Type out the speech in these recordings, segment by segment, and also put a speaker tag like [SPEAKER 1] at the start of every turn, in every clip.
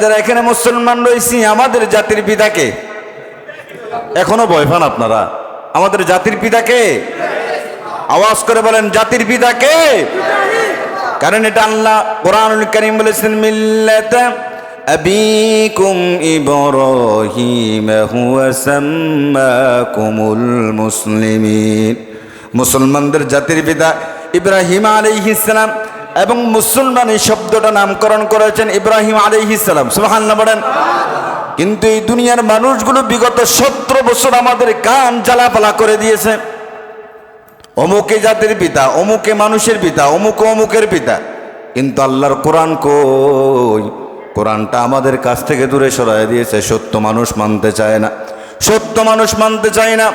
[SPEAKER 1] যারা এখানে মুসলমান রয়েছি, আমাদের জাতির পিতাকে এখনো ভয় পান আপনারা? আমাদের জাতির পিতাকে আওয়াজ করে বলেন, জাতির পিতাকে। কারণ এটা আল্লাহ কোরআনুল কারীম বলেছেন, মিল্লাতা আবিকুম ইব্রাহিম হুয়া সাম্মাকুমুল মুসলিমিন। মুসলমানদের জাতির পিতা ইব্রাহিম আলাইহিস সালাম, এবং মুসলমান এই শব্দটা নামকরণ করেছেন ইব্রাহিম আলাইহিস সালাম। সুবহানাল্লাহ বলেন। কিন্তু এই দুনিয়ার মানুষগুলো বিগত 17 বছর আমাদের কান জ্বালাপালা করে দিয়েছে। অমুকে জাতির পিতা, অমুকে মানুষের পিতা, অমুক অমুকের পিতা। কিন্তু আল্লাহর কোরআন কই? কোরআনটা আমাদের কাছ থেকে দূরে সরাই দিয়েছে। সত্য মানুষ মানতে চায় না, সত্য মানুষ মানতে চায় না।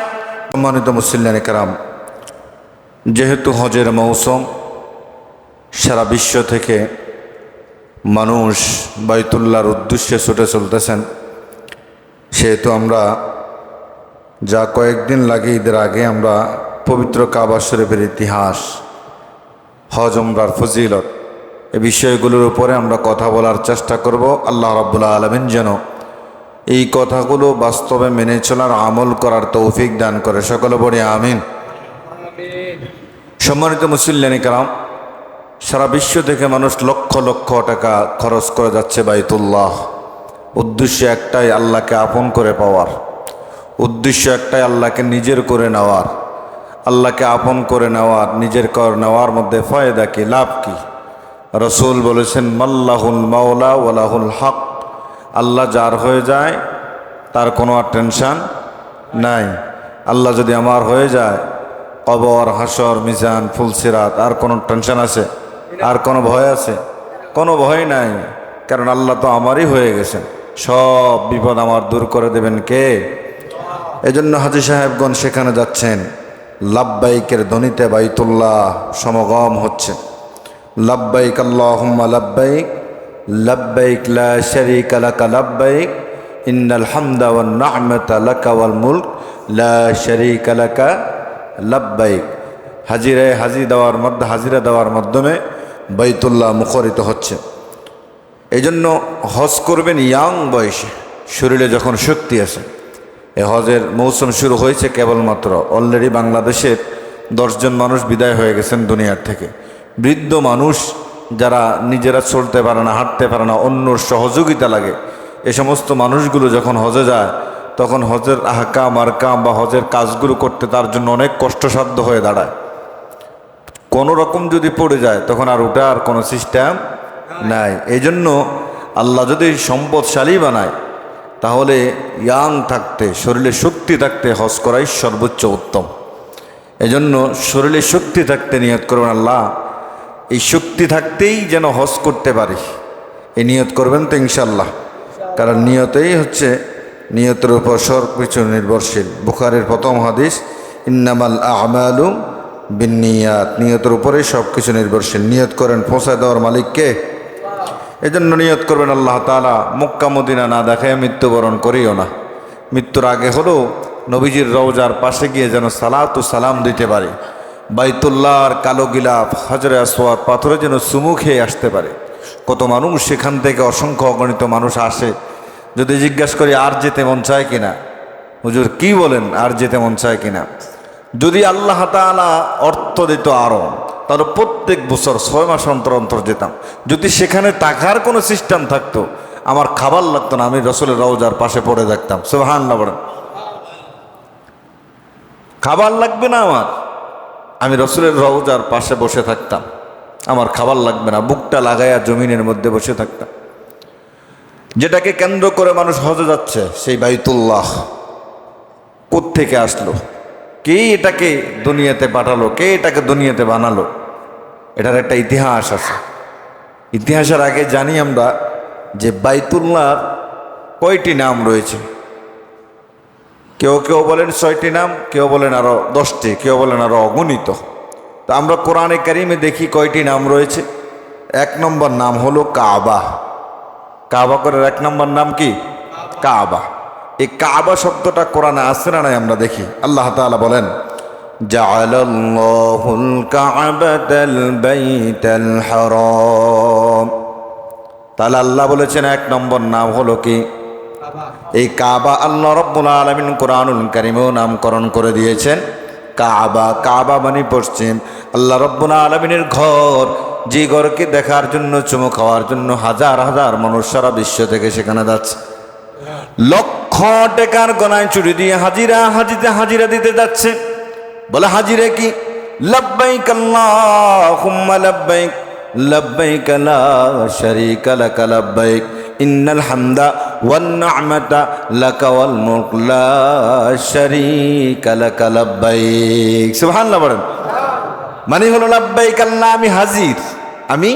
[SPEAKER 1] সম্মানিত মুসলিম কেরাম, যেহেতু হজের মৌসুম, সারা বিশ্ব থেকে মানুষ বাইতুল্লাহর উদ্দেশ্যে ছুটে চলতেছেন, সেহেতু আমরা যা কয়েকদিন লাগে ঈদের আগে আমরা পবিত্র কাবা শরীফের ইতিহাস, হজ উমরার ফজিলত, এই বিষয়গুলোর উপরে আমরা কথা বলার চেষ্টা করব। আল্লাহ রাব্বুল আলামিন যেন এই কথাগুলো বাস্তবে মেনে চলার, আমল করার তৌফিক দান করে। সকলে বলি আমিন। সম্মানিত মুসলিম কেরাম, সারা বিশ্ব থেকে মানুষ লক্ষ লক্ষ টাকা খরচ করে যাচ্ছে বাইতুল্লাহ। উদ্দেশ্য একটাই, আল্লাহকে আপন করে পাওয়ার। উদ্দেশ্য একটাই, আল্লাহকে নিজের করে নেওয়ার। আল্লাহকে আপন করে নেওয়ার, নিজের করে নেওয়ার মধ্যে ফায়দা কি, লাভ কি? রসুল বলেছেন, মাল্লাহুল মাওলা ওয়ালাহুল হক। আল্লাহ যার হয়ে যায় তার কোনো আর টেনশন নাই। আল্লাহ যদি আমার হয়ে যায়, কবর, হাসর, মিজান, ফুলসিরাত, আর কোনো টেনশন আছে? আর কোনো ভয় আছে? কোনো ভয় নাই, কারণ আল্লাহ তো আমারই হয়ে গেছেন। সব বিপদ আমার দূর করে দেবেন কে? এজন্য হাজী সাহেবগণ সেখানে যাচ্ছেন। লাব্বাইকের ধ্বনিতে বাইতুল্লাহ সমাগম হচ্ছে। লাব্বাইক আল্লাহুম্মা লাব্বাইক, লাব্বাইক লা শারীকা লাকা লাব্বাইক, ইন্নাল হামদা ওয়ান নি'মাতা লাকা ওয়াল মুলক লা শারীকা লাকা লাব্বাইক। হাজিরা দেওয়ার মাধ্যমে বাইতুল্লাহ মুখরিত হচ্ছে। এই জন্য হজ করবেন ইয়াং বয়সে, শরীরে যখন শক্তি আছে। এই হজের মৌসুম শুরু হয়েছে কেবলমাত্র। অলরেডি বাংলাদেশের 10 জন মানুষ বিদায় হয়ে গেছেন দুনিয়ার থেকে। বৃদ্ধ মানুষ যারা নিজেরা চলতে পারে না, হাঁটতে পারে না, অন্যর সহযোগিতা লাগে, এ সমস্ত মানুষগুলো যখন হজে যায়, তখন হজের আহকাম আরকাম বা হজের কাজগুলো করতে তার জন্য অনেক কষ্টসাধ্য হয়ে দাঁড়ায়। কোনো রকম যদি পড়ে যায়, তখন আর ওটার কোনো সিস্টেম নাই। এই জন্য আল্লাহ যদি সম্পদশালী বানায়, তাহলে ইয়াং থাকতে, শরীরে শক্তি থাকতে হজ করাই সর্বোচ্চ উত্তম। এজন্য শরীরে শক্তি থাকতে নিয়ত করবেন, আল্লাহ এই শক্তি থাকতেই যেন হজ করতে পারি। এই নিয়ত করবেন তো ইনশাল্লাহ। কারণ নিয়তেই হচ্ছে, নিয়তের উপর সব কিছু নির্ভরশীল। বুখারীর প্রথম হাদিস, ইন্নামাল আমালু বিন্নিয়াত। নিয়তের উপরেই সব কিছু নির্ভরশীল। নিয়ত করেন, পৌঁছায় দেওয়ার মালিককে। এজন্য নিয়ত করবেন, আল্লাহ তাআলা মক্কা মদিনা না দেখায় মৃত্যুবরণ করিও না। মৃত্যুর আগে হলেও নবীজির রওজার পাশে গিয়ে যেন সালাত ও সালাম দিতে পারি। বাইতুল্লাহর কালো গিলাফ, হাজরে আসওয়াদ পাথরে যেন চুমু খেয়ে আসতে পারে। কত মানুষ সেখান থেকে, অসংখ্য অগণিত মানুষ আসে। যদি জিজ্ঞাসা করি আর যেতে মন চায় কিনা, হুজুর কি বলেন, আর যেতে মন চায় কিনা? যদি আল্লাহ তাআলা অর্থ দিত আরো, তাহলে প্রত্যেক বছর 6 মাস অন্তর অন্তর যেতাম। যদি সেখানে টাকার কোনো সিস্টেম থাকতো, আমার খাবার লাগতো না, আমি রসুলের রওজার পাশে পড়ে থাকতাম। সুবহানাল্লাহ বলেন। খাবার লাগবে না আমার, আমি রসুলের রওজার পাশে বসে থাকতাম। আমার খাবার লাগবে না, বুকটা লাগাইয়া জমিনের মধ্যে বসে থাকতাম। যেটাকে কেন্দ্র করে মানুষ হজে যাচ্ছে, সেই বাইতুল্লাহ কোত্থেকে আসলো? কে এটাকে দুনিয়াতে পাঠালো? কে এটাকে দুনিয়াতে বানালো? এটার একটা ইতিহাস আছে। ইতিহাসের আগে জানি আমরা যে বাইতুল্লাহর কয়টি নাম রয়েছে। কেউ কেউ বলেন 6টি নাম, কেউ বলেন আরো 10টি, কেউ বলেন আরো অগণিত। তো আমরা কোরআনে কারিমে দেখি কয়টি নাম রয়েছে। 1 নম্বর নাম হলো কাবা। কাবা করে 1 নম্বর নাম কি? কাবা। এই কাবা শব্দটা কোরআনে আছে না নাই আমরা দেখি। আল্লাহ তাআলা বলেন, জাআলাল্লাহুল কাবাতাল বাইতাল হারাম। তাহলে আল্লাহ বলেছেন 1 নম্বর নাম হলো কি? এই কাবা। আল্লাহ রাব্বুল আলামিন কোরআনুল কারীমেও নামকরণ করে দিয়েছেন কাবা। কাবা মানে পশ্চিম। আল্লাহ রাব্বুল আলামিনের ঘর, যে ঘরকে দেখার জন্য, চুমু খাওয়ার জন্য হাজার হাজার মানুষ সারা বিশ্ব থেকে সেখানে যাচ্ছে। লক্ষ টাকার গনায় চুরি দিয়ে হাজিরা দিতে যাচ্ছে। বলে হাজিরা কি? লব্বাইক আল্লাহুম্মা লব্বাইক, লব্বাইক লা শারীকা লাক লব্বাইক, ইন্নাল হামদা ওয়ান নি'মাতা লাকা ওয়াল মুলক লা শারীকা লাক লব্বাইক। সুবহানাল্লাহ বলেন। মানে হলো লব্বাইক আল্লাহ আমি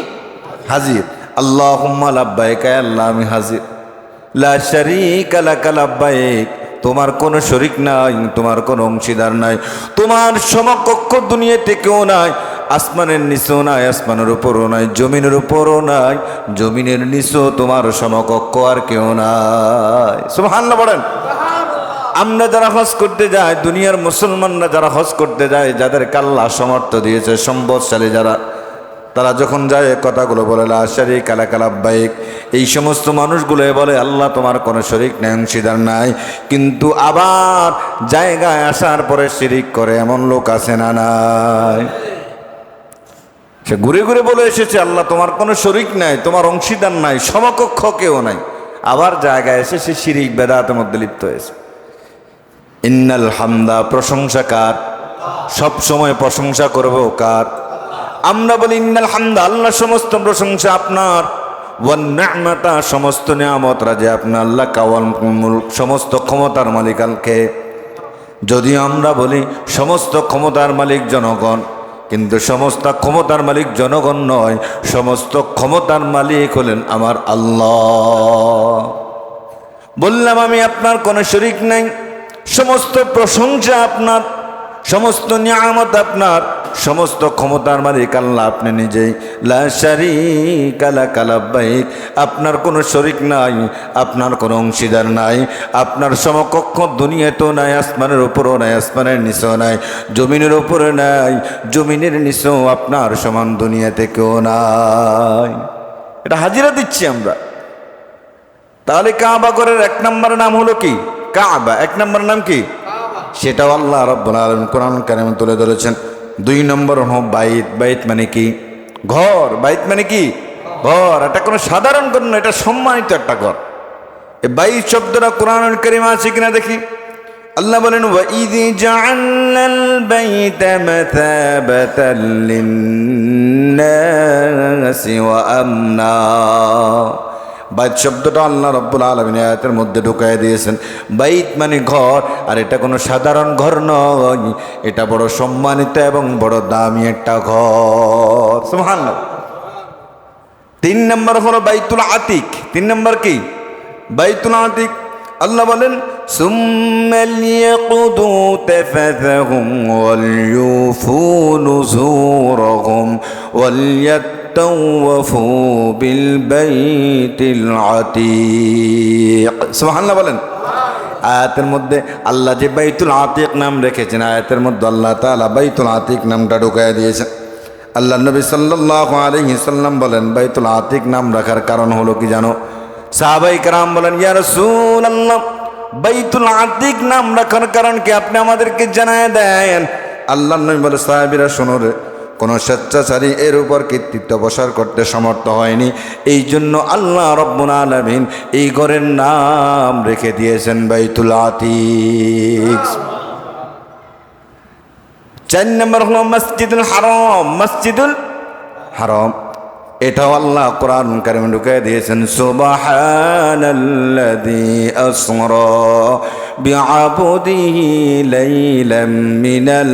[SPEAKER 1] হাজির, আল্লাহুম্মা লব্বাইক আল্লাহ আমি হাজির, লা শারীকা লাক লব্বাইক তোমার কোনো শরীক নাই, তোমার কোনো অংশীদার নাই, তোমার সমকক্ষ দুনিয়াতে কেউ নাই, আসমানের নিচেও নাই, আসমানের উপরও নাই, জমিনের উপরও নাই, জমিনের নিচেও তোমার সমকক্ষ আর কেউ নাই। সুবহানাল্লাহ বলেন। আমরা যারা হজ করতে যাই, দুনিয়ার মুসলমানরা যারা হজ করতে যায়, যাদেরকে আল্লাহ সামর্থ্য দিয়েছে, সম্পদশালী যারা, তারা যখন যায় কথাগুলো বলে লা শারীকা লাক লব্বাইক, এই সমস্ত মানুষগুলো বলে আল্লাহ তোমার কোনো শরীক নাই, অংশীদার নাই, কিন্তু আবার জায়গায় আসার পরে শিরিক করে এমন লোক আছে না নাই? সে ঘুরে ঘুরে বলে এসেছে আল্লাহ তোমার কোনো শরীক নাই, তোমার অংশীদার নাই, সমকক্ষ কেউ নাই, আবার জায়গায় এসে সে শিরিক বেদাতের মধ্যে লিপ্ত হয়েছে। ইন্নাল হামদা, প্রশংসা কার? সব সময় প্রশংসা করবো কার? আমরা বলি ইন্নাল হামদা, আল্লাহ সমস্ত প্রশংসা আপনার, ওয়ান নি'মাতা, সমস্ত নিয়ামত রাজে আপনার, আল্লাহ কাওয়াল মুলক, সমস্ত ক্ষমতার মালিক আলকে। যদি আমরা বলি সমস্ত ক্ষমতার মালিক জনগণ, কিন্তু সমস্ত ক্ষমতার মালিক জনগণ নয়, সমস্ত ক্ষমতার মালিক হলেন আমার আল্লাহ। বললাম আমি আপনার কোনো শরীক নাই, সমস্ত প্রশংসা আপনার, সমস্ত নিয়ামত আপনার, সমস্ত ক্ষমতার মালিক আল্লাহ আপনি নিজেই। লা শারীকা লাক লব্বাইক, আপনার কোনো শরীক নাই, আপনার কোনো অংশীদার নাই, আপনার সমকক্ষ দুনিয়াতেও নাই, আসমানের উপরও নাই, আসমানের নিচেও নাই, জমিনের উপরে নাই, জমিনের নিচেও আপনার সমান দুনিয়াতে কেউ নাই। এটা হাজিরা দিচ্ছি আমরা। তাহলে কাবা ঘরের 1 নম্বর নাম হলো কি? কাবা। 1 নম্বর নাম কি? সেটাও আল্লাহ রাব্বুল আলামিন কোরআন কারীমে তুলে ধরেছেন। 2 নম্বর হলো বাইত। বাইত মানে কি? ঘর। বাইত মানে কি? ঘর। এটা কোনো সাধারণ ঘর না, এটা সম্মানিত একটা ঘর। এই বাইত শব্দটা কোরআনুল কারীমে আছে কিনা দেখি। আল্লাহ বলেন ওয়া ইয জাআলনাল বাইতা মাতাবাতাল লিন-নাসি ওয়া আমনা। বাইত শব্দটা আল্লাহ রাব্বুল আলামিন আয়াতের মধ্যে ঢুকায় দিয়েছেন। বাইত মানে ঘর, আর এটা কোনো সাধারণ ঘর নয়, এটা বড় সম্মানিত এবং বড় দামি একটা ঘর। সুবহানাল্লাহ। 3 নম্বর হলো বাইতুল আতিক। 3 নম্বর কি? বাইতুল আতিক। আল্লাহ বলেন সুম্মা লিয়াকুদু তাফাথাহুম ওয়াল ইউফু নুযুরহুম ওয়াল তাওয়াফু বিল বাইতিল আতিক। সুবহানাল্লাহ বলেন। আয়াতের মধ্যে আল্লাহ যে বাইতুল আতিক নাম রেখেছেন, আয়াতের মধ্যে আল্লাহ তাআলা বাইতুল আতিক নামটা ঢুকায় দিয়েছেন। আল্লাহ নবী সাল্লাল্লাহু আলাইহি সাল্লাম বলেন বাইতুল আতিক নাম রাখার কারণ হলো কি জানো? সাহাবায়ে কেরাম বলেন ইয়া রাসূলুল্লাহ, বাইতুল আতিক নাম রাখার কারণ কি আপনি আমাদেরকে জানায় দেন। আল্লাহ নবী বলে সাহাবীরা শোনো রে, কোনো স্বেচ্ছাচারী এর উপর কর্তৃত্ব প্রসার করতে সমর্থ হয়নি, এই জন্য আল্লাহ রাব্বুল আলামিন এই ঘরের নাম রেখে দিয়েছেন বাইতুল আতিক। 4 নম্বর হলো মসজিদুল হারাম। মসজিদুল হারাম এটাও আল্লাহ কোরআন কারীমে ঢুকিয়ে দিয়েছেন সুবহানাল্লাযী আসরা বিআবদিহি লাইলাম মিনাল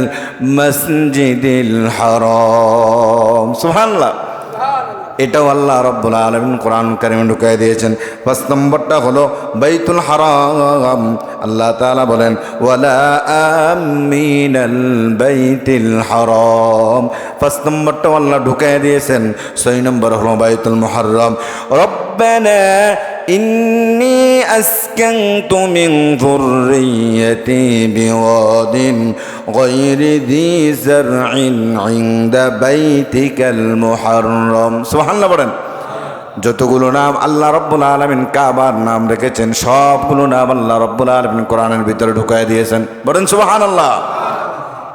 [SPEAKER 1] মসজিদিল হারাম। সুবহানাল্লাহ। এটাও আল্লাহ রাব্বুল আলামিন কোরআন কারীমে ঢুকিয়ে দিয়েছেন। 5 নম্বরটা হলো বাইতুল হারাম। আল্লাহ তাআলা বলেন ওয়ালা আমিনাল বাইতিল হারাম। 5 নম্বরটাও আল্লাহ ঢুকিয়ে দিয়েছেন। 6 নম্বর হলো বাইতুল মুহাররম। রব্বানা ইন্নী আসকানতু মিন যুররিয়্যাতি বিওয়াদিন গায়রি যী যারইন ইনদা বাইতিকাল মুহাররম। সুবহানাল্লাহ বলেন। যতগুলো নাম আল্লাহ রাব্বুল আলামিন কাবার নাম রেখেছেন, সবগুলো নাম আল্লাহ রাব্বুল আলামিন কোরআনের ভিতরে ঢুকায় দিয়েছেন। বলেন সুবহানাল্লাহ।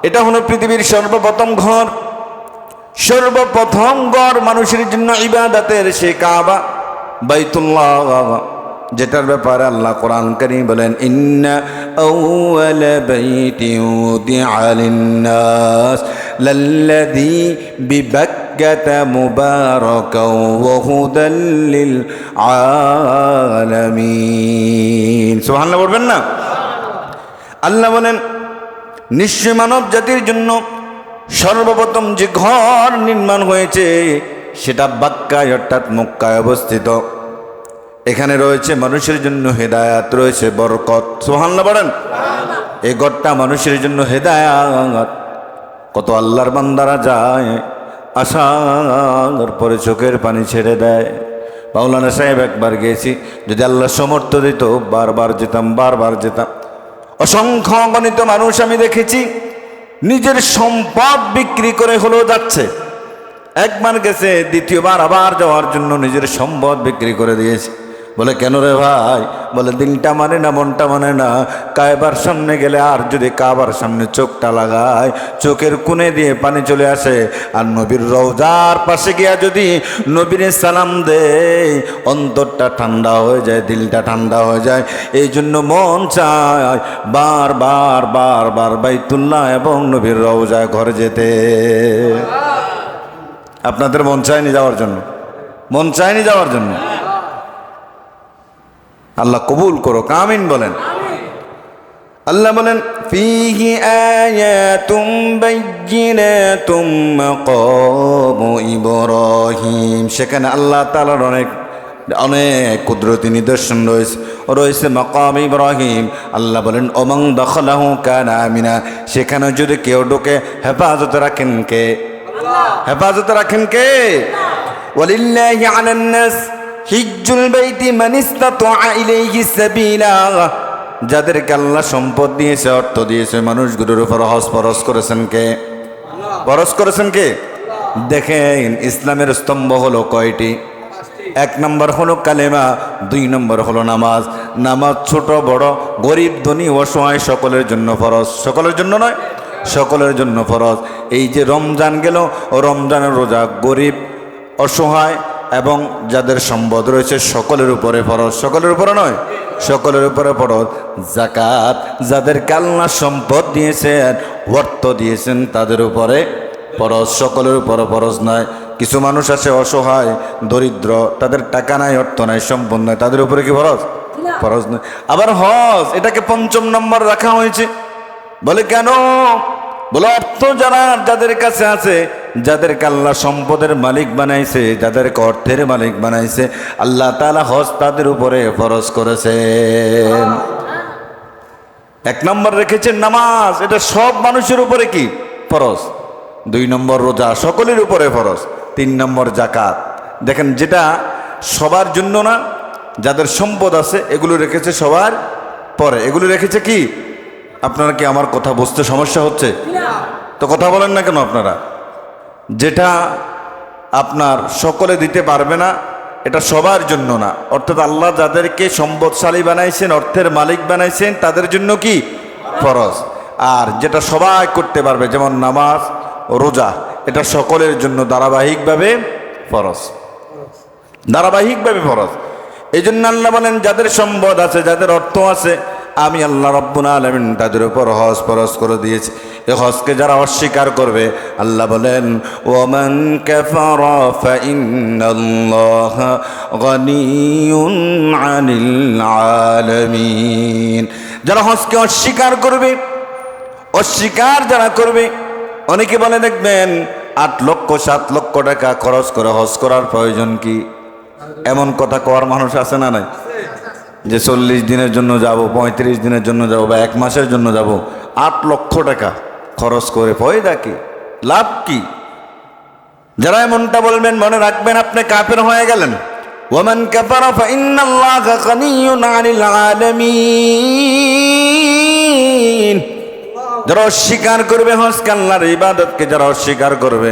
[SPEAKER 1] এটা হলো পৃথিবীর সর্বপ্রথম ঘর, সর্বপ্রথম ঘর মানুষের জন্য ইবাদতের, সে কাবা বাইতুল্লাহ, যেটার ব্যাপারে আল্লাহ কোরআন কারীম বলেন, ইন্না আউওয়ালা বাইতিন উদিআ লিন-নাস লাল্লাযী বিবাক্কাতা মুবারাকাও ওয়া হুদাল লিল আলামিন। সুবহানাল্লাহ বলবেন না? আল্লাহ বলেন, নিশ্চয় মানব জাতির জন্য সর্বপ্রথম যে ঘর নির্মাণ হয়েছে সেটা বাক্কায় অর্থাৎ মক্কায় অবস্থিত। এখানে রয়েছে মানুষের জন্য হেদায়াত, রয়েছে বরকত। সুবহানাল্লাহ বলেন। এই ঘরটা মানুষের জন্য হেদায়াত। কত আল্লাহর বান্দারা যায়, আসার পরে চোখের পানি ছেড়ে দেয়। মাওলানা সাহেব একবার গিয়েছি, যদি আল্লাহ সমর্থ দিত বারবার যেতাম, বারবার যেতাম। অসংখ্য অগণিত মানুষ আমি দেখেছি নিজের সম্পদ বিক্রি করে হলেও যাচ্ছে। একবার গেছে, দ্বিতীয়বার আবার যাওয়ার জন্য নিজের সম্পদ বিক্রি করে দিয়েছে। বলে কেন রে ভাই? বলে দিলটা মানে না, মনটা মানে না। কাবার সামনে গেলে আর যদি কাবার সামনে চোখটা লাগায়, চোখের কোণে দিয়ে পানি চলে আসে। আর নবীর রওজার পাশে গিয়া যদি নবীর সালাম দেয়, অন্তরটা ঠান্ডা হয়ে যায়, দিলটা ঠান্ডা হয়ে যায়। এই জন্য মন চায় বারবার বারবার বাইতুল্লাহ এবং নবীর রওজায় ঘরে যেতে। আপনাদের মন চায়নি যাওয়ার জন্য? মন চায়নি যাওয়ার জন্য? আল্লাহ কবুল করো, আমিন বলেন। আল্লাহ বলেন, ফীহি আয়াতুম বাইয়িনাতুম মাকামু ইব্রাহিম। সেখানে আল্লাহ তাআলার অনেক কুদরতি নিদর্শন রয়েছে মাকাম ইব্রাহিম। আল্লাহ বলেন, ওমান দাখালাহু কানা আমিনা। সেখানে যদি কেউ ঢোকে, হেফাজতে রাখেন কে? হেফাজতে রাখেন কে? ওয়ালিল্লাহি আলান নাস হিজ্জুল বাইতি মান ইসতাতাআ ইলাইহি সাবিলা। যাদেরকে আল্লাহ সম্পদ দিয়েছে, অর্থ দিয়েছে, মানুষগুলোর উপর হজ ফরজ করেছেন কে? ফরজ করেছেন কে? দেখেন, ইসলামের স্তম্ভ হলো কয়টি? 1 নম্বর হলো কালেমা, 2 নম্বর হলো নামাজ। নামাজ ছোট বড়, গরিব ধনী অসহায় সকলের জন্য ফরজ। সকলের জন্য নয়, সকলের জন্য ফরজ। এই যে রমজান গেল, রমজানের রোজা গরিব, অসহায় এবং যাদের সম্পদ রয়েছে সকলের উপরে ফরজ। সকলের উপরে নয়, সকলের উপরে ফরজ। যাকাত যাদেরকে আল্লাহ সম্পদ দিয়েছেন, অর্থ দিয়েছেন, তাদের উপরে ফরজ। সকলের উপরে ফরজ নয়। কিছু মানুষ আছে অসহায়, দরিদ্র, তাদের টাকা নাই, অর্থ নাই, সম্পদ নাই, তাদের উপরে কি ফরজ? ফরজ নয়। আবার হজ, এটাকে 5ম নম্বর রাখা হয়েছে। বলে কেন? বলে অর্থ যাদের কাছে আছে, যাদেরকে আল্লাহ সম্পদের মালিক বানাইছে, যাদেরকে অর্থের মালিক বানাইছে, আল্লাহ তাআলা হজ তাদের উপরে ফরজ করেছেন। 1 নম্বর রেখেছেন নামাজ, এটা সব মানুষের উপরে কি ফরজ। 2 নম্বর রোজা, সকলের উপরে ফরজ। 3 নম্বর যাকাত। দেখেন, যেটা সবার জন্য না, যাদের সম্পদ আছে এগুলো রেখেছে সবার পরে। এগুলো রেখেছে কি? আপনারা কি আমার কথা বুঝতে সমস্যা হচ্ছে? তো কথা বলেন না কেন আপনারা? যেটা আপনার সকলে দিতে পারবে না, এটা সবার জন্য না। অর্থাৎ আল্লাহ যাদেরকে সম্পদশালী বানাইছেন, অর্থের মালিক বানাইছেন, তাদের জন্য কি ফরজ। আর যেটা সবাই করতে পারবে, যেমন নামাজ, রোজা, এটা সকলের জন্য ধারাবাহিকভাবে ফরজ, ধারাবাহিকভাবে ফরজ। এই জন্য আল্লাহ বলেন, যাদের সম্পদ আছে, যাদের অর্থ আছে, আমি আল্লাহ রাব্বুল আলামিন তাদের উপর হজ ফরজ করে দিয়েছি। এই হজকে যারা অস্বীকার করবে, আল্লাহ বলেন, ওয়ামান কাফারা ফাইন্নাল্লাহা গানিয়্যুন আনিল আলামিন। যারা হজকে অস্বীকার করবে, অস্বীকার যারা করবে, অনেকে বলে দেখবেন 8 লক্ষ 7 লক্ষ টাকা খরচ করে হজ করার প্রয়োজন কি? এমন কথা কওয়ার মানুষ আছে না নাই? যে 40 দিনের জন্য যাব, 35 দিনের জন্য যাব, বা 1 মাসের জন্য যাব, 8 লক্ষ টাকা খরচ করে ফায়দা কি? লাভ কি? যারা এমনটা বলবেন, মনে রাখবেন আপনি কাফের হয়ে গেলেন। ওয়ামান কাফারা ফাইন্নাল্লাহা গানিয়্যুন আনিল আলামিন। যারা অস্বীকার করবে হজকে, আল্লাহর ইবাদতকে যারা অস্বীকার করবে,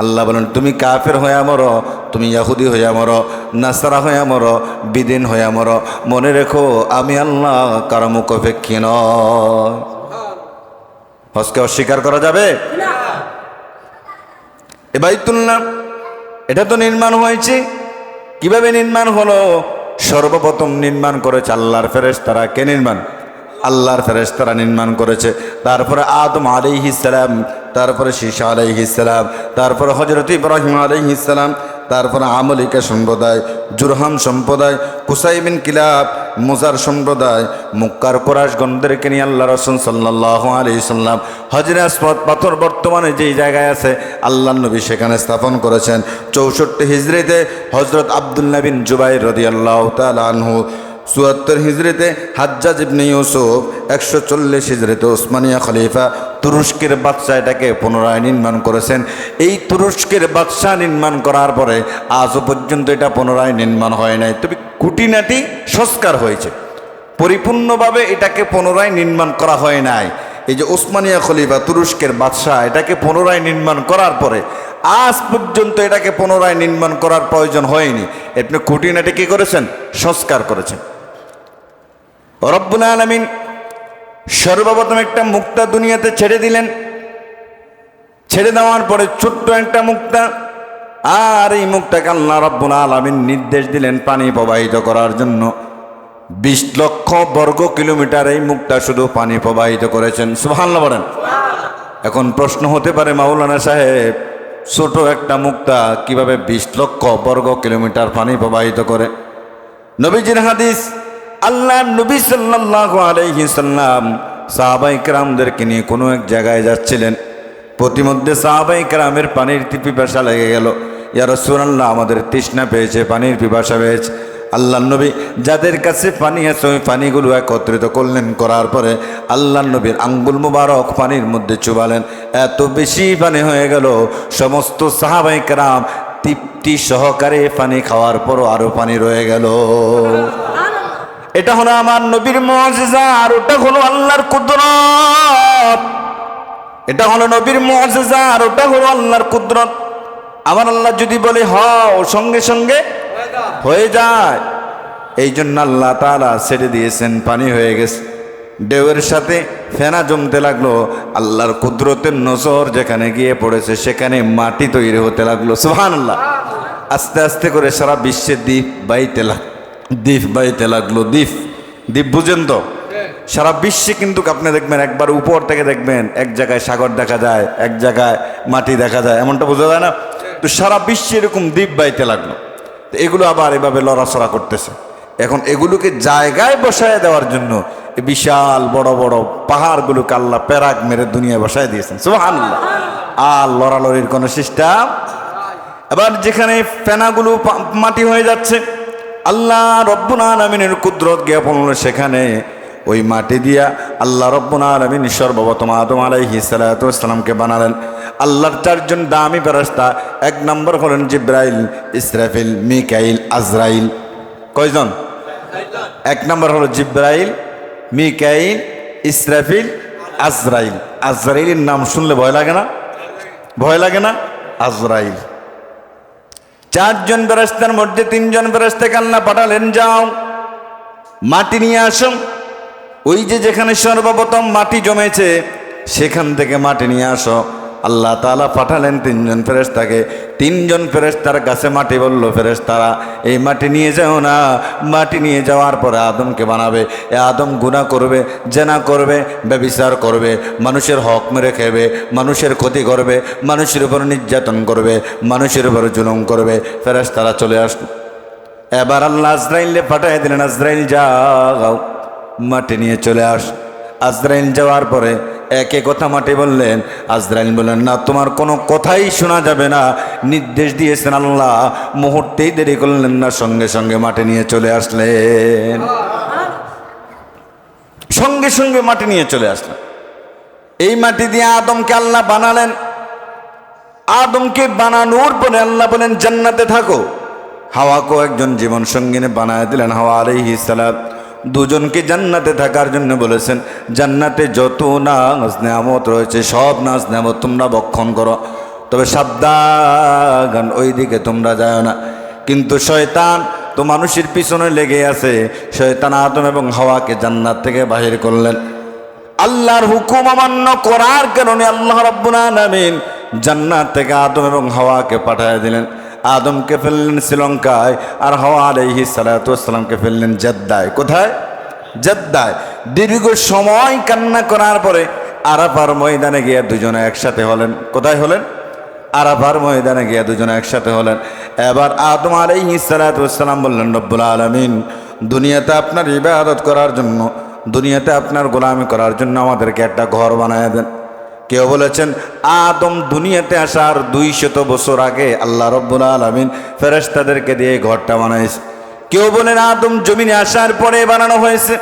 [SPEAKER 1] আল্লাহ বলেন তুমি কাফের হয়ে মরো, তুমি ইহুদি হয়ে মরো, নাসারা হয়ে মরো, বিদিন হয়ে মরো, মনে রেখো আমি আল্লাহ কারো মুখাপেক্ষী নয়। হজকে অস্বীকার করা যাবে? এ বাইতুল্লাহ এটা তো নির্মাণ হয়েছে, কিভাবে নির্মাণ হলো? সর্বপ্রথম নির্মাণ করেছে আল্লাহর ফেরেশতারা। কে নির্মাণ? আল্লাহর ফেরেশতারা নির্মাণ করেছে। তারপরে আদম আলাইহিস সালাম, তারপরে শীশা আলাইহিস সালাম, তারপরে হযরত ইব্রাহিম আলাইহিস সালাম, তারপরে আমলিকা সম্প্রদায়, জুরহাম সম্প্রদায়, কুসাই বিন কিলাব, মুজার সম্প্রদায়, মুক্কার কোরাইশগণদেরকে নিয়ে আল্লাহ রাসূল সাল্লাল্লাহু আলাইহি সাল্লাম হজরে আসওয়াদ পাথর বর্তমানে যেই জায়গায় আছে আল্লাহর নবী সেখানে স্থাপন করেছেন। 64 হিজরিতে হযরত আব্দুল্লাহ বিন জুবাইর রাদিয়াল্লাহু তাআলা আনহু, 74 হিজরিতে হাজ্জাজ ইবনে ইউসুফ, 140 হিজরিতে ওসমানিয়া খলিফা তুরস্কের বাদশাহ এটাকে পুনরায় নির্মাণ করেছেন। এই তুরস্কের বাদশাহ নির্মাণ করার পরে আজও পর্যন্ত এটা পুনরায় নির্মাণ হয় নাই, তবে কুটিনাটি সংস্কার হয়েছে, পরিপূর্ণভাবে এটাকে পুনরায় নির্মাণ করা হয় নাই। এই যে ওসমানিয়া খলিফা তুরস্কের বাদশাহ এটাকে পুনরায় নির্মাণ করার পরে আজ পর্যন্ত এটাকে পুনরায় নির্মাণ করার প্রয়োজন হয়নি। আপনি কুটিনাটি কি করেছেন? সংস্কার করেছেন। রব্বুল আলামিন সর্বপ্রথম একটা মুক্তা দুনিয়াতে ছেড়ে দিলেন। ছেড়ে দেওয়ার পরে ছোট্ট একটা মুক্তা, আর এই মুক্তাকে আল্লাহ রব্বুল আলামিন নির্দেশ দিলেন পানি প্রবাহিত করার জন্য। 20 লক্ষ বর্গ কিলোমিটার এই মুক্তা শুধু পানি প্রবাহিত করেছেন। সুবহানাল্লাহ বলেন। এখন প্রশ্ন হতে পারে মাওলানা সাহেব, ছোট একটা মুক্তা কিভাবে 20 লক্ষ বর্গ কিলোমিটার পানি প্রবাহিত করে? নবীজির হাদিস, আল্লাহ নবী সাল্লাল্লাহু আলাইহি সাল্লাম সাহাবায়ে কেরামদেরকে নিয়ে কোনো এক জায়গায় যাচ্ছিলেন। প্রতিমধ্যে সাহাবায়ে কেরামের পানির পিপাসা লেগে গেল। ইয়া রাসূলুল্লাহ, আমাদের তৃষ্ণা পেয়েছে, পানির পিপাসা পেয়েছে। আল্লাহ নবী যাদের কাছে পানি আছে ওই পানিগুলো একত্রিত করলেন, করার পরে আল্লাহ নবীর আঙ্গুল মুবারক পানির মধ্যে চুবালেন। এত বেশি পানি হয়ে গেল, সমস্ত সাহাবায়ে কেরাম তৃপ্তি সহকারে পানি খাওয়ার পরও আরো পানি রয়ে গেল। এটা হলো আমার নবীর মুআজিজা, আর ওটা হলো আল্লাহর কুদরত। এটা হলো নবীর মুআজিজা, আর ওটা হলো আল্লাহর কুদরত। আমার আল্লাহ যদি বলে হও, সঙ্গে সঙ্গে হয়ে যায়। এই জন্য আল্লাহ তাআলা ছেড়ে দিয়েছেন, পানি হয়ে গেছে। ঢেউয়ের সাথে ফেনা জমতে লাগলো। আল্লাহর কুদরতের নজর যেখানে গিয়ে পড়েছে সেখানে মাটি তৈরি হতে লাগলো। সুবহানাল্লাহ। আস্তে আস্তে করে সারা বিশ্বে দ্বীপ বাইতে লাগলো। দ্বীপ বুঝেন তো? সারা বিশ্বে কিন্তু আপনি দেখবেন একবার উপর থেকে দেখবেন এক জায়গায় সাগর দেখা যায়, এক জায়গায় মাটি দেখা যায়, এমনটা বোঝা যায় না? তো সারা বিশ্বে এরকম দ্বীপ বাইতে লাগলো। তো এগুলো আবার এভাবে লড়াচড়া করতেছে। এখন এগুলোকে জায়গায় বসায় দেওয়ার জন্য এই বিশাল বড় বড় পাহাড়গুলোকে আল্লাহ প্যারাক মেরে দুনিয়ায় বসায় দিয়েছেন। সুবহানাল্লাহ। আর লড়ালড়ির কোনো সিস্টেম। এবার যেখানে ফেনাগুলো মাটি হয়ে যাচ্ছে, আল্লাহ রব্বুল আলামিনের কুদরত জ্ঞাপন হলো সেখানে ওই মাটি দিয়া আল্লাহ রব্বুল আলামিন সর্বপ্রথম আদম আলাইহিস সালাতু ওয়াস সালামকে বানালেন। আল্লাহর 4 জন দামি ফেরেশতা, 1 নম্বর হলেন জিবরাইল, ইসরাফিল, মিকাইল, আজরাইল। কয়জন? 1 নম্বর হলো জিবরাইল, মিকাইল, ইসরাফিল, আজরাইল। আজরাইলের নাম শুনলে ভয় লাগে না? ভয় লাগে না? আজরাইল। 4 জন ফেরেশতার মধ্যে 3 জন ফেরেশতাকে আল্লাহ পাঠালেন, যাও মাটি নিয়ে আসো। ওই যে যেখানে সর্বপ্রথম মাটি জমেছে সেখান থেকে মাটি নিয়ে আসো। আল্লাহ তাআলা পাঠালেন 3 জন ফেরেশতাকে। 3 জন ফেরেশতার কাছে মাটি বলল, ফেরেশতারা এই মাটি নিয়ে যাও না। মাটি নিয়ে যাওয়ার পরে আদমকে বানাবে। আদম গুনাহ করবে, জেনা করবে, ব্যভিচার করবে, মানুষের হক মেরে খেবে, মানুষের ক্ষতি করবে, মানুষের উপর নির্যাতন করবে, মানুষের উপর জুলুম করবে। ফেরেশতারা চলে আসলো। এবার আল্লাহ আজরাইলকে পাঠিয়ে দিলেন, আজরাইল যাও মাটি নিয়ে চলে আস। আজরাইল যাওয়ার পরে একে কথা মাটি বললেন। আজরাইল বললেন, না, তোমার কোনো কথাই শোনা যাবে না। নির্দেশ দিয়েছেন আল্লাহ, মুহূর্তেই দেরি করলেন না, সঙ্গে সঙ্গে মাটি নিয়ে চলে আসলেন। সঙ্গে সঙ্গে মাটি নিয়ে চলে আসলেন। এই মাটি দিয়ে আদমকে আল্লাহ বানালেন। আদমকে বানানোর পরে আল্লাহ বলেন, জান্নাতে থাকো। হাওয়াকেও একজন জীবন সঙ্গিনী বানায় দিলেন, হাওয়া আলাইহিস সালাম। দুজনকে জান্নাতে থাকার জন্য বলেছেন, জান্নাতে যত নাজ নেয়ামত রয়েছে সব নাজ নেয়ামত তোমরা ভক্ষণ করো। তবে সাবধান, ওই দিকে তোমরা যায় না। কিন্তু শয়তান তো মানুষের পিছনে লেগে আছে। শয়তান আদম এবং হাওয়াকে জান্নাত থেকে বাহির করলেন। আল্লাহর হুকুম অমান্য করার কারণে আল্লাহ রাব্বুল আলামিন জান্নাত থেকে আদম এবং হাওয়াকে পাঠিয়ে দিলেন। আদমকে ফেললেন শ্রীলঙ্কায়, আর হাওয়া আলাইহিস সালাতু ওয়াস সালামকে ফেললেন জেদ্দায়। কোথায়? জেদ্দায়। দীর্ঘ সময় কান্না করার পরে আরাফার ময়দানে গিয়ে দুজনে একসাথে হলেন। কোথায় হলেন? আরাফার ময়দানে গিয়ে দুজনে একসাথে হলেন। এবার আদম আলাইহিস সালাতু ওয়াস সালাম বললেন, রব্বুল আলামিন, দুনিয়াতে আপনার ইবাদত করার জন্য, দুনিয়াতে আপনার গোলামি করার জন্য আমাদেরকে একটা ঘর বানায় দেন। কেউ বলেছেন আদম দুনিয়াতে আসার 200 বছর আগে আল্লাহ রব্বুল আলামিন ফেরেশতাদেরকে দিয়ে ঘরটা বানাইছে। কেউ বলেন আদম জমিনে আসার পরে বানানো হয়েছে।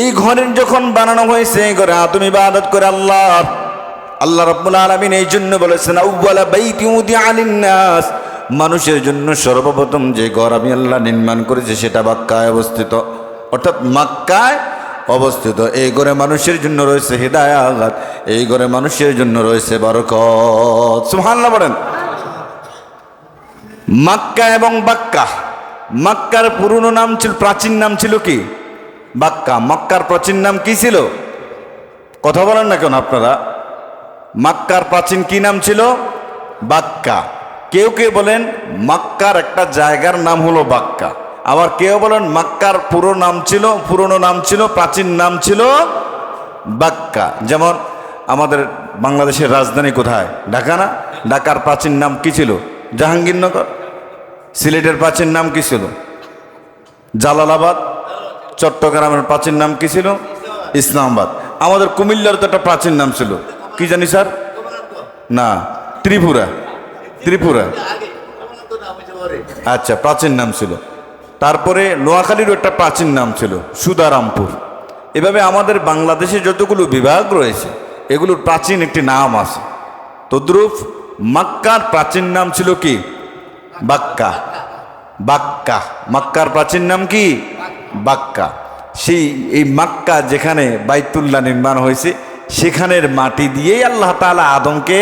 [SPEAKER 1] এই ঘরের যখন বানানো হয়েছে, এই ঘরে আদম ইবাদত করে আল্লাহ রব্বুল আলামিন এই জন্য বলেছেন, আউওয়ালা বাইতি উদিআ লিন-নাস, মানুষের জন্য সর্বপ্রথম যে ঘর আমি আল্লাহ নির্মাণ করেছি সেটা মক্কায় অবস্থিত, অর্থাৎ মক্কায় অবস্থিত। এই ঘরে মানুষের জন্য রয়েছে হিদায়াত, এই ঘরে মানুষের জন্য রয়েছে বরকত। সুবহানাল্লাহ বলেন। মক্কা এবং বাক্কা, মক্কার পুরনো নাম ছিল, প্রাচীন নাম ছিল কি? বাক্কা। মক্কার প্রাচীন নাম কি ছিল? কথা বলেন না কেন আপনারা? মক্কার প্রাচীন কি নাম ছিল? বাক্কা। কেউ কেউ বলেন মক্কার একটা জায়গার নাম হলো বাক্কা, আবার কেউ বলেন মক্কার পুরনো নাম ছিল, প্রাচীন নাম ছিল বাক্কা। যেমন আমাদের বাংলাদেশের রাজধানী কোথায়? ঢাকা না? ঢাকার প্রাচীন নাম কি ছিল? জাহাঙ্গীরনগর। সিলেটের প্রাচীন নাম কি ছিল? জালালাবাদ। চট্টগ্রামের প্রাচীন নাম কি ছিল? ইসলামাবাদ। আমাদের কুমিল্লার তো একটা প্রাচীন নাম ছিল, কি জানি স্যার? না, ত্রিপুরা। ত্রিপুরা, আচ্ছা, প্রাচীন নাম ছিল। তারপরে নোয়াখালীরও একটা প্রাচীন নাম ছিল সুদারামপুর। এভাবে আমাদের বাংলাদেশে যতগুলো বিভাগ রয়েছে এগুলোর প্রাচীন একটি নাম আছে। তদ্রুপ মক্কার প্রাচীন নাম ছিল কি? বাক্কা। বাক্কা, মক্কার প্রাচীন নাম কি? বাক্কা। এই মক্কা যেখানে বাইতুল্লাহ নির্মাণ হয়েছে সেখানের মাটি দিয়েই আল্লাহ তাআলা আদমকে,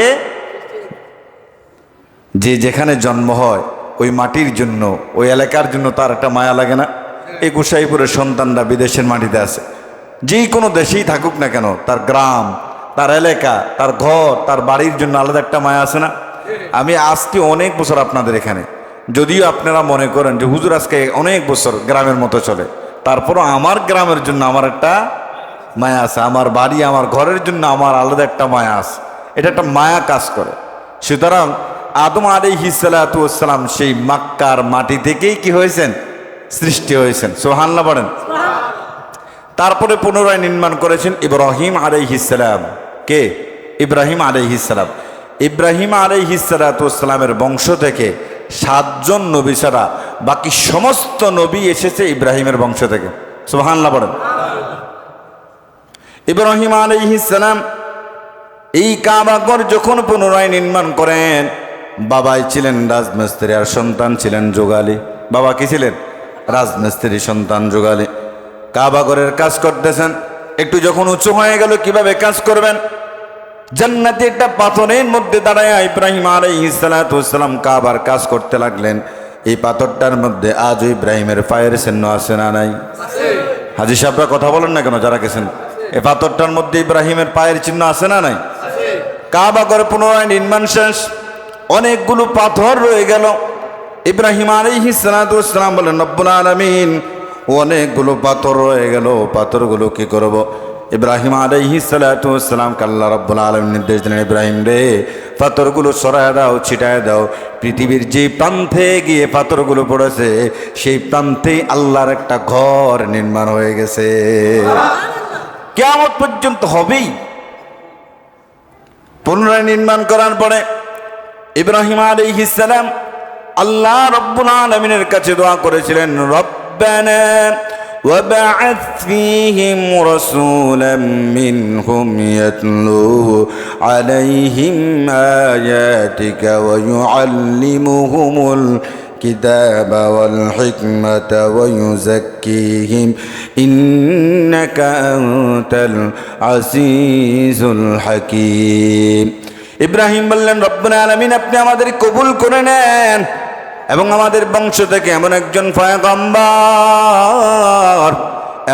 [SPEAKER 1] যেখানে জন্ম হয় ওই মাটির জন্য, ওই এলাকার জন্য তার একটা মায়া লাগে না? এই গোসাইপুরের সন্তানরা বিদেশের মাটিতে আছে, যে কোনো দেশেই থাকুক না কেন, তার গ্রাম, তার এলাকা, তার ঘর, তার বাড়ির জন্য আলাদা একটা মায়া আছে না? আমি আজকে অনেক বছর আপনাদের এখানে, যদিও আপনারা মনে করেন যে হুজুর আজকে অনেক বছর গ্রামের মতো চলে, তারপরও আমার গ্রামের জন্য আমার একটা মায়া আছে, আমার বাড়ি, আমার ঘরের জন্য আমার আলাদা একটা মায়া আছে। এটা একটা মায়া কাজ করে। সুতরাং আদম আলাইহিস সালাতু ওয়াস সালাম সেই মক্কার মাটি থেকেই কি হয়েছেন? সৃষ্টি হয়েছেন। সুবহানাল্লাহ বলেন। তারপরে পুনরায় নির্মাণ করেছেন ইব্রাহিম আলাইহিস সালাম। কে? ইব্রাহিম আলাইহিস সালাম। ইব্রাহিম আলাইহিস সালাতু ওয়াস সালামের বংশ থেকে 7 জন নবী ছাড়া বাকি সমস্ত নবী এসেছে ইব্রাহিমের বংশ থেকে। সুবহানাল্লাহ বলেন। ইব্রাহিম আলাইহিস সালাম এই কাবাঘর যখন পুনরায় নির্মাণ করেন, বাবাই ছিলেন রাজমিস্ত্রি আর সন্তান ছিলেন যোগালী। বাবা কি ছিলেন? রাজমিস্ত্রি, সন্তান যোগালী। কাবাঘরের কাজ করতেছেন, একটু যখন উঁচু হয়ে গেল কিভাবে কাজ করবেন? জান্নাতে একটা পাথরের মধ্যে দাঁড়ায় ইব্রাহিম আলাইহিস সালাতু ওয়াস সালাম কাবার কাজ করতে লাগলেন। এই পাথরটার মধ্যে আজও ইব্রাহিমের পায়ের চিহ্ন আছে না নাই? হাজী সাহেবরা কথা বলেন না কেন যারা গেছেন? এই পাথরটার মধ্যে ইব্রাহিমের পায়ের চিহ্ন আছে না নাই? কাবাঘর পুনরায় নির্মাণ শেষ, অনেকগুলো পাথর রয়ে গেল। ইব্রাহিম আলাইহিস সালাতু ওয়াস সালাম বলেন, রব্বুল আলামিন, অনেকগুলো পাথর রয়ে গেল, পাথরগুলো কি করব? ইব্রাহিম আলাইহিস সালাতু ওয়াস সালামকে আল্লাহ রাব্বুল আলামিন নির্দেশ দিলেন, ইব্রাহিম রে, পাথরগুলো সরায় দাও, ছিটায় দাও। পৃথিবীর যে প্রান্তে গিয়ে পাথরগুলো পড়েছে সেই প্রান্তেই আল্লাহর একটা ঘর নির্মাণ হয়ে গেছে, কিয়ামত পর্যন্ত হবেই। পুনরায় নির্মাণ করার পরে ইব্রাহিম আলাইহিস সালাম আল্লাহ রাব্বুল আলামিনের কাছে দোয়া করেছিলেন, রব্বানা وبعث فيهم رسولا منهم يتلو عليهم آياتك ويعلمهم الكتاب والحكمة ويزكيهم إنك أنت العزيز الحكيم। ইব্রাহিম বললেন, রব্বুল আলামিন আপনি আমাদের কবুল করে নেন এবং আমাদের বংশ থেকে এমন একজন পয়গম্বর,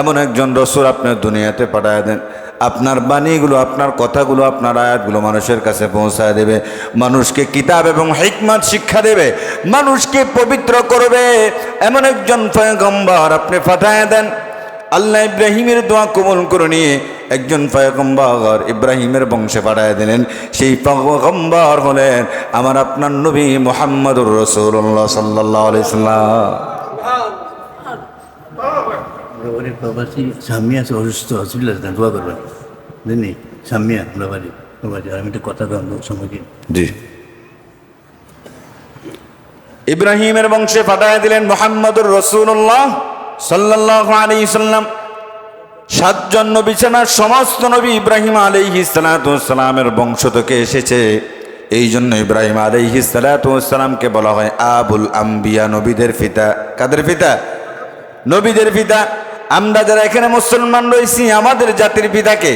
[SPEAKER 1] এমন একজন রাসূল আপনি দুনিয়াতে পাঠায় দেন। আপনার বাণীগুলো, আপনার কথাগুলো, আপনার আয়াতগুলো মানুষের কাছে পৌঁছায় দেবে, মানুষকে কিতাব এবং হিকমত শিক্ষা দেবে, মানুষকে পবিত্র করবে, এমন একজন পয়গম্বর আপনি পাঠায় দেন। আল্লাহ ইব্রাহিমের দোয়া কবুল করে নিয়ে একজন পয়গম্বর ইব্রাহিমের বংশে পাঠায় দিলেন। সেই পয়গম্বর হলেন আমার আপনার নবী মুহাম্মদুর রাসূলুল্লাহ সাল্লাল্লাহু আলাইহি সাল্লাম।
[SPEAKER 2] প্রবাসী সামিয়া আছে, অসুস্থ, হসপিটাল দোয়া করবেন জানি সামিয়া প্রবাসী প্রবাসী। আর আমি একটা কথা বলবো সময়
[SPEAKER 1] জি। ইব্রাহিমের বংশে পাঠায় দিলেন মুহাম্মদুর রাসূলুল্লাহ সাল্লাল্লাহু আলাইহি সাল্লাম। 7 জন নবী ছাড়া সমস্ত নবী ইব্রাহিম আলাইহিস সালাতু ওয়াস সালামের বংশ থেকে এসেছে। এই জন্য ইব্রাহিম আলাইহিস সালাতু ওয়াস সালামকে বলা হয় আবুল আম্বিয়া, নবীদের পিতা। কাদের পিতা? নবীদের পিতা। আমরা যারা এখানে মুসলমান রয়েছি, আমাদের জাতির পিতাকে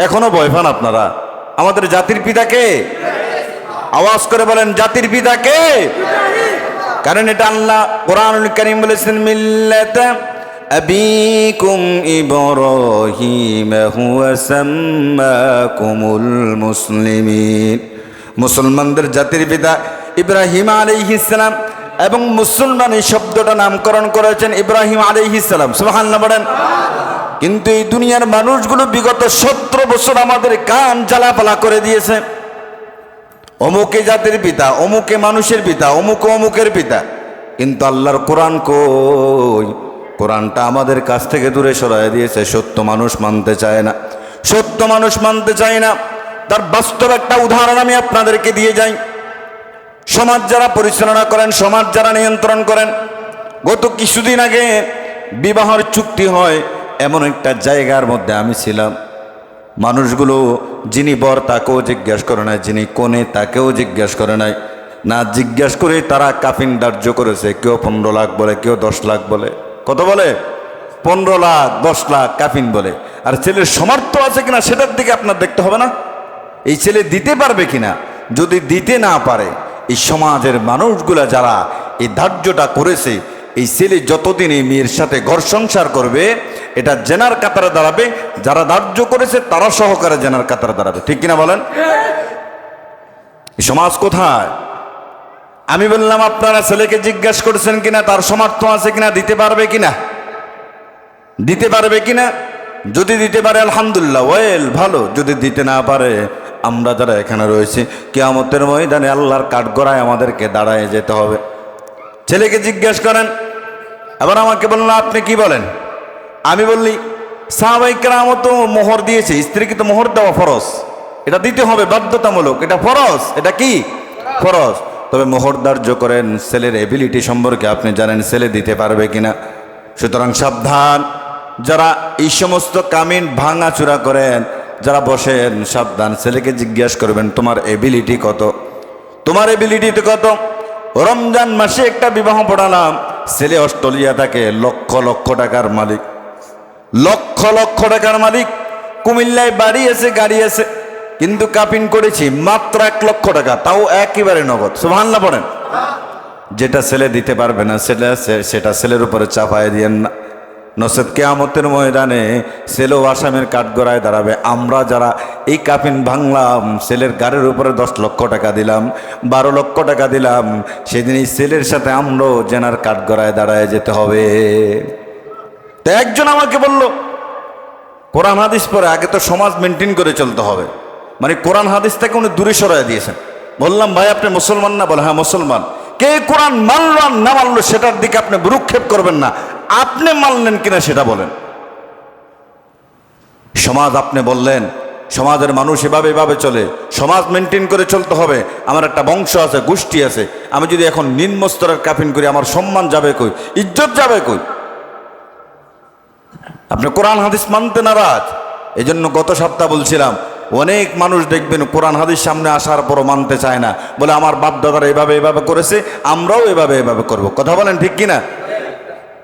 [SPEAKER 1] এখনো ভয় পান আপনারা? আমাদের জাতির পিতাকে আওয়াজ করে বলেন, জাতির পিতাকে। কারণ এটা আল্লাহ কোরআনুল কারীম বলেছেন, মিল্লাতা আবিকুম ইব্রাহিম হুয়া সাম্মাকুমুল মুসলিমিন। মুসলমানদের জাতির পিতা ইব্রাহিম আলাইহিস সালাম, এবং মুসলমান এই শব্দটা নামকরণ করেছেন ইব্রাহিম আলাইহিস সালাম। সুবহানাল্লাহ বলেন। কিন্তু এই দুনিয়ার মানুষগুলো বিগত 17 বছর আমাদের কান জ্বালাপালা করে দিয়েছে। অমুকে জাতির পিতা, অমুকে মানুষের পিতা, অমুক অমুকের পিতা। কিন্তু আল্লাহর কোরআন কই? কোরআনটা আমাদের কাছ থেকে দূরে সরাই দিয়েছে। সত্য মানুষ মানতে চায় না, সত্য মানুষ মানতে চায় না। তার বাস্তব একটা উদাহরণ আমি আপনাদেরকে দিয়ে যাই। সমাজ যারা পরিচালনা করেন, সমাজ যারা নিয়ন্ত্রণ করেন, গত কিছুদিন আগে বিবাহের চুক্তি হয় এমন একটা জায়গার মধ্যে আমি ছিলাম। মানুষগুলো, যিনি বর তাকেও জিজ্ঞাসা করে নাই, যিনি কনে তাকেও জিজ্ঞাসা করে নাই, না জিজ্ঞাসা করে তারা কাফিন ধার্য করেছে। কেউ 15 লাখ বলে, কেউ 10 লাখ বলে। কত বলে? 15 লাখ, 10 লাখ কাফিন বলে। আর ছেলের সামর্থ্য আছে কিনা সেটার দিকে আপনার দেখতে হবে না? এই ছেলে দিতে পারবে কিনা। যদি দিতে না পারে, এই সমাজের মানুষগুলা যারা এই ধার্যটা করেছে, এই ছেলে যতদিন এই মেয়ের সাথে ঘর সংসার করবে, এটা জেনার কাতারে দাঁড়াবে। যারা ধার্য করেছে তারা সহকারে জেনার কাতারে দাঁড়াবে। ঠিক কিনা বলেন? এই সমাজ কোথায়? আমি বললাম, আপনারা ছেলেকে জিজ্ঞাসা করছেন কিনা তার সামর্থ্য আছে কিনা, দিতে পারবে কিনা, দিতে পারবে কিনা? যদি দিতে পারে আলহামদুলিল্লাহ, ওয়েল, ভালো। যদি দিতে না পারে, আমরা যারা এখানে রয়েছি, কিয়ামতের ময়দানে আল্লাহর কাঠগড়ায় আমাদেরকে দাঁড়ায় যেতে হবে। ছেলেকে জিজ্ঞেস করেন। আবার আমাকে বললেন, আপনি কি বলেন? আমি বললি, সাহাবায়ে কেরামও তো মোহর দিয়েছে, স্ত্রীকে তো মোহর দেওয়া ফরজ, এটা দিতে হবে, বাধ্যতামূলক, এটা ফরজ। এটা কি? ফরজ। তবে মোহর ধার্য করেন ছেলের এবিলিটি সম্পর্কে আপনি জানেন ছেলে দিতে পারবে কিনা। সুতরাং সাবধান, যারা এই সমস্ত কামিন ভাঙাচুরা করেন, যারা বসেন, সাবধান। ছেলেকে জিজ্ঞাসা করবেন, তোমার এবিলিটি কত, তোমার এবিলিটি কত। রমজান মাসে একটা বিবাহ পড়ালাম, ছেলে অস্ট্রেলিয়া থাকে, লক্ষ লক্ষ টাকার মালিক, লক্ষ লক্ষ টাকার মালিক। কুমিল্লায় বাড়ি আছে, গাড়ি আছে, কিন্তু কাপিন করেছি মাত্র 1 লক্ষ টাকা, তাও একেবারে নগদ। সুবহানাল্লাহ বলেন। যেটা ছেলে দিতে পারবে না সেটা ছেলের উপরে চাপায় দিয়েন না, নচেত কিয়ামতের ময়দানে ছেলেও আসামের কাঠগড়ায় দাঁড়াবে। আমরা যারা এই কাপিন ভাঙলাম, ছেলের গাড়ির উপরে 10 লক্ষ টাকা দিলাম, 12 লক্ষ টাকা দিলাম, সেদিন এই ছেলের সাথে আমরাও জেনার কাঠগড়ায় দাঁড়ায় যেতে হবে। তো একজন আমাকে বলল, কোরআন হাদিস পরে আগে তো সমাজ মেনটেন করে চলতে হবে, মানে কোরআন হাদিস থেকে উনি দূরে সরাই দিয়েছেন। বললাম, ভাই আপনি মুসলমান না? বলে হ্যাঁ মুসলমান। কে কোরআন মানল আর না মানলো সেটার দিকে আপনি ভ্রুক্ষেপ করবেন না, আপনি মানলেন কিনা সেটা বলেন। সমাজ আপনি বললেন, সমাজের মানুষ এভাবে এভাবে চলে, সমাজ মেনটেন করে চলতে হবে। আমার একটা বংশ আছে, গোষ্ঠী আছে, আমি যদি এখন নিম্ন স্তরের কাফিন করি, আমার সম্মান যাবে কই, ইজ্জত যাবে কই? আপনি কোরআন হাদিস মানতে নারাজ। এই জন্য গত সপ্তাহ বলছিলাম, অনেক মানুষ দেখবেন কোরআন হাদিস সামনে আসার পরও মানতে চায় না, বলে আমার বাপ দাদারা এভাবে এভাবে করেছে, আমরাও এভাবে এভাবে করব। কথা বলেন ঠিক কিনা?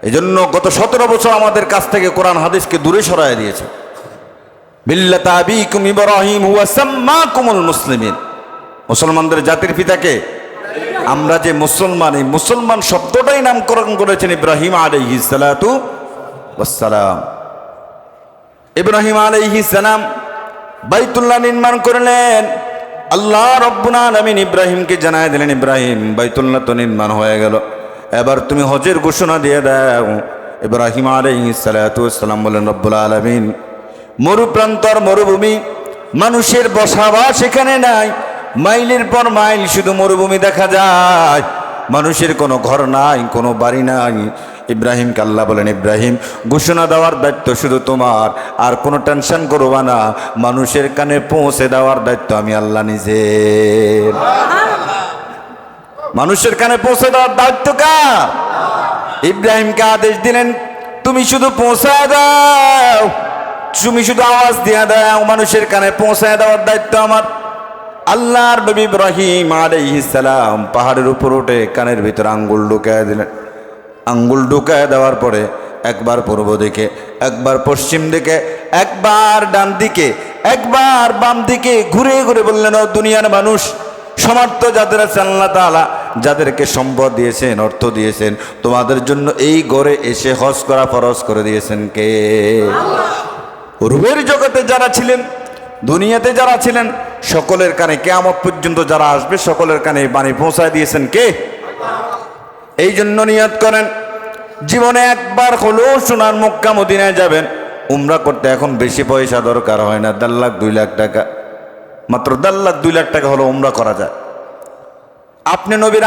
[SPEAKER 1] এই জন্য গত 17 বছর আমাদের কাছ থেকে কোরআন হাদিসকে দূরে সরাই দিয়েছে। মিল্লাতা আবিকুম ইব্রাহিম ওয়া সাম্মাকুমুল মুসলিমিন। মুসলমানদের জাতির পিতাকে আমরা যে মুসলমান, এই মুসলমান শব্দটাই নামকরণ করেছেন ইব্রাহিম আলাইহিস সালাতু ওয়াস সালাম। ইব্রাহিম আলাইহিস সালাম বাইতুল্লাহ নির্মাণ করলেন। আল্লাহ রাব্বুল আলামিন ইব্রাহিমকে জানায় দিলেন, ইব্রাহিম বাইতুল্লাহ তো নির্মাণ হয়ে গেল, এবার তুমি হজের ঘোষণা দিয়ে দাও। ইব্রাহিম আলাইহিস সালাতু ওয়াস সালাম বলেন, রব্বুল আলামিন মরুপ্রান্তর মরুভূমি, মানুষের বসবাস সেখানে নাই, মাইলের পর মাইল শুধু মরুভূমি দেখা যায়, মানুষের কোনো ঘর নাই, কোনো বাড়ি নাই। ইব্রাহিমকে আল্লাহ বলেন, ইব্রাহিম ঘোষণা দেওয়ার দায়িত্ব শুধু তোমার, আর কোনো টেনশন করবা না, মানুষের কানে পৌঁছে দেওয়ার দায়িত্ব আমি আল্লাহ নিজে। মানুষের কানে পৌঁছে দেওয়ার দায়িত্ব কার? ইব্রাহিমকে আদেশ দিলেন, তুমি শুধু পৌঁছায় দাও, তুমি শুধু আওয়াজ দিয়ে দাও, মানুষের কানে পৌঁছায় দেওয়ার দায়িত্ব আমার। আল্লাহর নবী ইব্রাহিম আলাইহিস সালাম পাহাড়ের উপর উঠে কানের ভিতরে আঙ্গুল ঢুকায় দিলেন। আঙ্গুল ঢুকায় দেওয়ার পরে একবার পূর্ব দিকে, একবার পশ্চিম দিকে, একবার ডান দিকে, একবার বাম দিকে ঘুরে ঘুরে বললেন, ও দুনিয়ার মানুষ, সমর্থ যাদের আছে আল্লাহ তাআলা যাদেরকে সম্পদ দিয়েছেন, অর্থ দিয়েছেন, তোমাদের জন্য এই ঘরে এসে হজ করা ফরজ করে দিয়েছেন কে? রূহের জগতে যারা ছিলেন, দুনিয়াতে যারা ছিলেন, সকলের কানে কিয়ামত পর্যন্ত যারা আসবে সকলের কানে এই বাণী পৌঁছায় দিয়েছেন কে? এই জন্য নিয়ত করেন, জীবনে একবার হলেও সোনার মক্কা মদিনায় যাবেন। উমরা করতে এখন বেশি পয়সা দরকার হয় না, 1.5 লাখ 2 লাখ টাকা, মাত্র 1.5 লাখ 2 লাখ টাকা হলো উমরা করা যায়। আপনি নবীর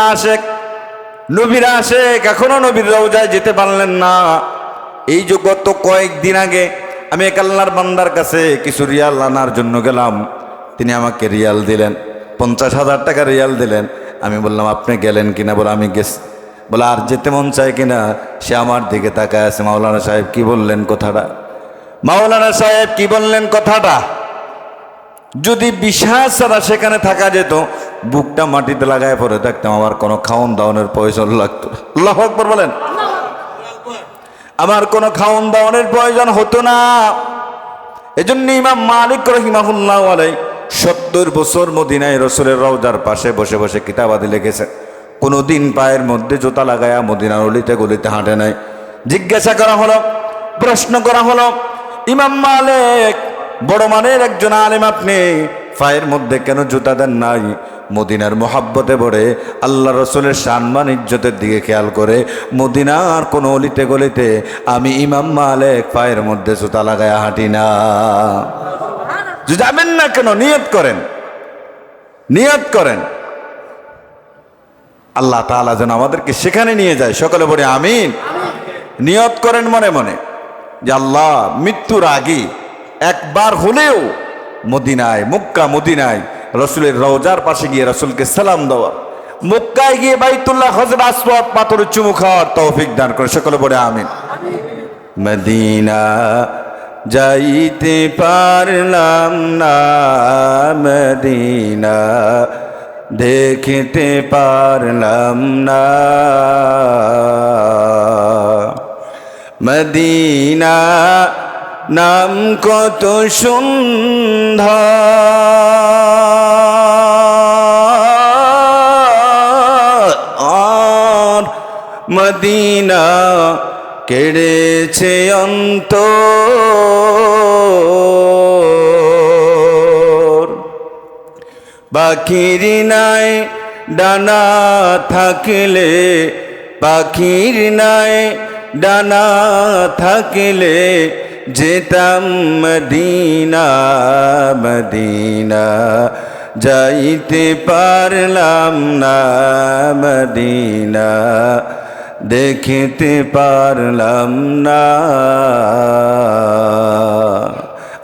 [SPEAKER 1] আশেক, এখনো নবীর রওজায় যেতে পারলেন না। এই যে গত কয়েকদিন আগে আমি এক আল্লাহর বান্দার কাছে কিছু রিয়াল আনার জন্য গেলাম, তিনি আমাকে রিয়াল দিলেন, 50,000 টাকা রিয়াল দিলেন। আমি বললাম, আপনি গেলেন কিনা? বলে, আমি গেছি। বলে, আর যেতে মন চায় কিনা? সে আমার দিকে তাকায় আছে। মাওলানা সাহেব কি বললেন কথাটা? মাওলানা সাহেব কি বললেন কথাটা? যদি বিশ্বাস ছাড়া সেখানে থাকা যেত, বুকটা মাটিতে লাগায় পড়ে থাকতাম, আমার কোনো খাওন দাওনের প্রয়োজন লাগতো। আল্লাহু আকবার বলেন। আমার কোনো খাওন দাওনের প্রয়োজন হতো না। এজন্য ইমাম মালিক রাহিমাহুল্লাহ আলাইহি 70 বছর মদিনায় রাসূলের রওজার পাশে বসে বসে কিতাবাদি লিখেছে। কোনোদিন পায়ের মধ্যে জুতা লাগায়া মদিনার অলিতে গলিতে হাঁটে নাই। জিজ্ঞাসা করা হলো, প্রশ্ন করা হলো, ইমাম মালিক বড় মানের একজন আলেম, আপনি পায়ের মধ্যে কেন জুতা দেন নাই? মদিনার মোহাব্বতে পড়ে, আল্লাহ রসুলের সম্মান ইজ্জতের দিকে খেয়াল করে মদিনার কোনো অলিতে গলিতে আমি ইমাম মালিক পায়ের মধ্যে জুতা লাগায়া হাঁটি না। যাবেন না কেন? নিয়ত করেন, নিয়ত করেন, আল্লাহ তাআলা যেন আমাদেরকে সেখানে নিয়ে যায়। সকলে বলে আমিন। নিয়ত করেন মনে মনে যে আল্লাহ মৃত্যুর আগে একবার হলেও মদিনায়, মক্কা মদিনায় রসুলের রওজার পাশে গিয়ে রসুলকে সালাম দেওয়া, মক্কায় গিয়ে বাইতুল্লাহ হযরত আসওয়াদ পাথরে চুমু খাওয়ার তৌফিক দান করে। সকলে বলে আমিন। মদিনা যাইতে পারলাম না, মদিনা দেখতে পারলাম না, মদিনা নাম কত সুন্দর, মদিনা কেড়েছে অন্তর। পাখির নাই ডানা থাকলে, পাখির নাই ডানা থাকলে যেতাম মদিনা, মদিনা যাইতে পারলাম না, মদিনা দেখতে পারলাম না।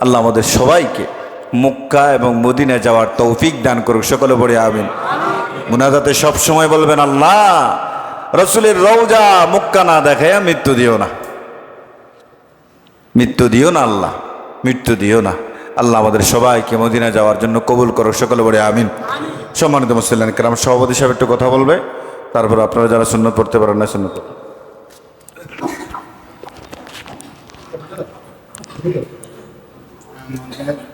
[SPEAKER 1] আল্লাহ আমাদের সবাইকে মক্কা এবং মদিনা যাওয়ার তৌফিক দান করুক। সকলে বলে আমিন। মুনাজাতে সব সময় বলবেন, আল্লাহ রসুলের রওজা মক্কা না দেখায় মৃত্যু দিও না, মৃত্যু দিও না, আল্লাহ মৃত্যু দিও না। আল্লাহ আমাদের সবাইকে মদিনা যাওয়ার জন্য কবুল করো। সকলে বলে আমিন। সম্মানিত মুসল্লিয়ান কিরাম, সভাপতি সাহেব একটু কথা বলবে, তারপর আপনারা যারা সুন্নাত পড়তে পারেন না সুন্নাত পড়ুন।
[SPEAKER 3] আমাদের